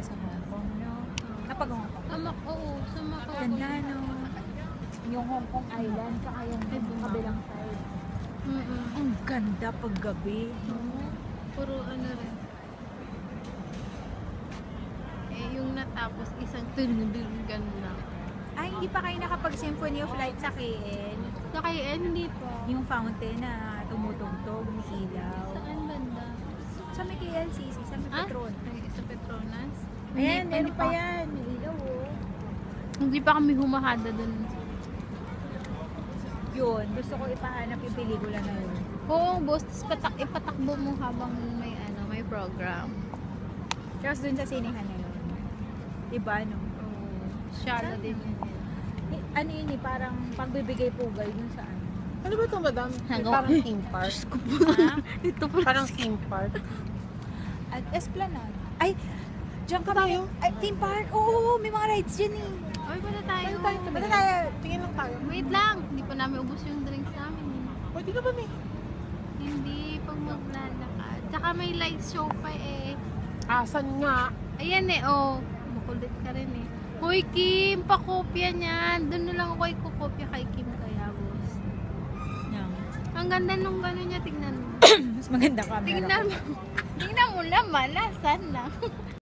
ka sa Hong Kong, no? Kapag Hong Kong. Oo, sa Macau. Ganda, no? Yung Hong Kong Island, saka yung kabilang side. Ang ganda pag gabi. Puro ano rin. Eh, yung natapos, isang tulungan lang. Ay, hindi pa kayo nakapag-Symphony of Light sa KL? Sa KN, hindi pa. Yung fountain na tumutugtog, umiilaw. Saan banda? Sa may KLCC, sa may Petron. Ay, sa Petronas? Ayan, Hindi, meron pa yan. May ilaw, oh. Hindi pa kami humahada dun. Yun, gusto ko ipahanap yung pelikula na yun. Oo, boss. Tapos ipatakbo mo habang may program. Tapos dun sa sinehan na yun. Diba, no? Oo. Shala din yun. Ano yun eh, parang pagbibigay pugay dun sa ano. Ano ba ito, madam? Hanggang- Parang theme park. Ha? Ito pa. Parang theme park. At Esplanade. Ay, diyan ka tayo? Ay, theme park. Oo, may mga rides dyan eh. Oy, bala tayo. Basta tayo. Tingin lang tayo. Wait lang. Hindi pa namin ubos yung drinks namin. Pwede ka ba, may? Hindi, pag maglalakad. Tsaka may light show pa eh. Asan nga? Ayan eh, oh. Makulit ka rin eh. Hoy, Kim, pakopya niyan. Doon na lang ako ikukopya kay Kim kaya, boss. Yan. Ang ganda nung gano'n niya, tignan mo. Mas maganda camera. Tignan mo. Tignan mo naman, nasan na?